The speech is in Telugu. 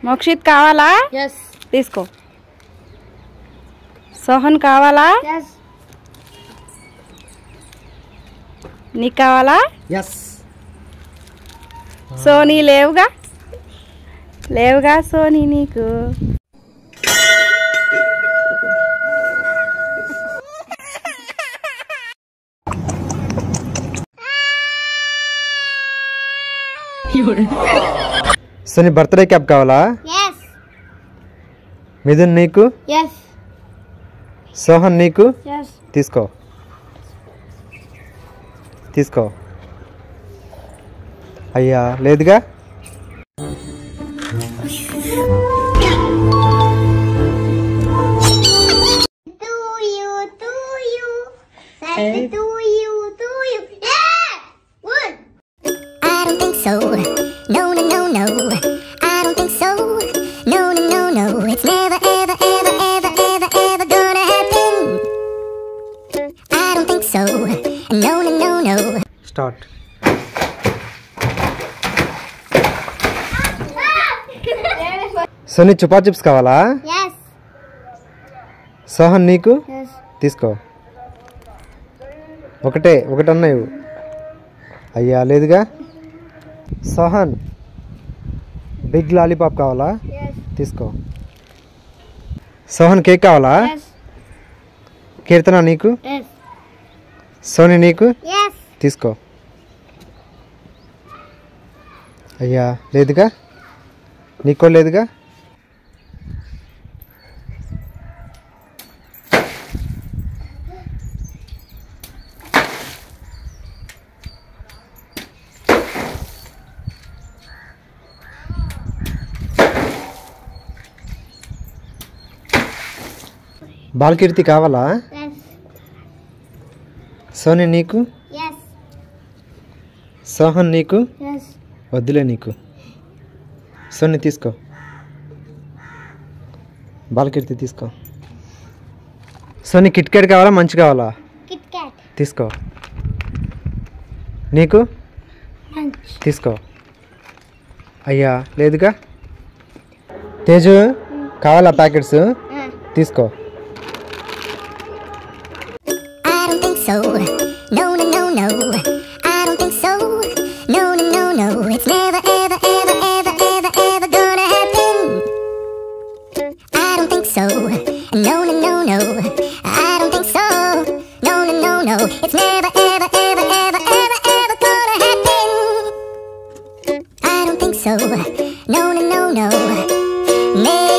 మోక్షిత్ కావాలా? yes తీసుకో. సోహన్ కావాలా? yes నీకు కావాలా? yes సోనీ లేవుగా సోనీ నీకు. సోనీ బర్త్డే క్యాప్ కావాలా? yes మిథున్ నీకు? yes సోహన్ నీకు? yes తీసుకో. అయ్యా లేదుగా. I don't think so. No, no, no, no. I don't think so. No, no, no, no. It's never, ever, ever, ever, ever, ever gonna happen. I don't think so. No, no, no, no. Start. Sony Chupa chips కావాలా? yes సోహన్ నీకు? yes తీసుకో. ఒకటి అన్నాయి. అయ్యా లేదుగా. సోహన్ బిగ్ లాలీపాప్ కావాలా? yes తీసుకో. సోహన్ కేక్ కావాలా? yes కీర్తన నీకు? yes సోనీ నీకు? yes తీసుకో. అయ్యా లేదుగా. నీకో లేదుగా. బాలకీర్తి కావాలా? yes సోనీ నీకు? yes సోహన్ నీకు? yes వద్దులే నీకు. సోనీ తీసుకో. బాలకీర్తి తీసుకో. సోనీ కిట్ క్యాట్ కావాలా? మంచి కావాలా? kit kat తీసుకో. నీకు? lunch తీసుకో. అయ్యా లేదుగా. తేజు కావాలా ప్యాకెట్స్? తీసుకో. I don't think so. No, no, no, no. I don't think so. No, no, no, no. It's never, ever, ever, ever, ever, ever gonna happen. I don't think so. No, no, no, no. I don't think so. No, no, no, no. It's never, ever, ever, ever, ever, ever gonna happen. I don't think so. No, no, no, no. Never.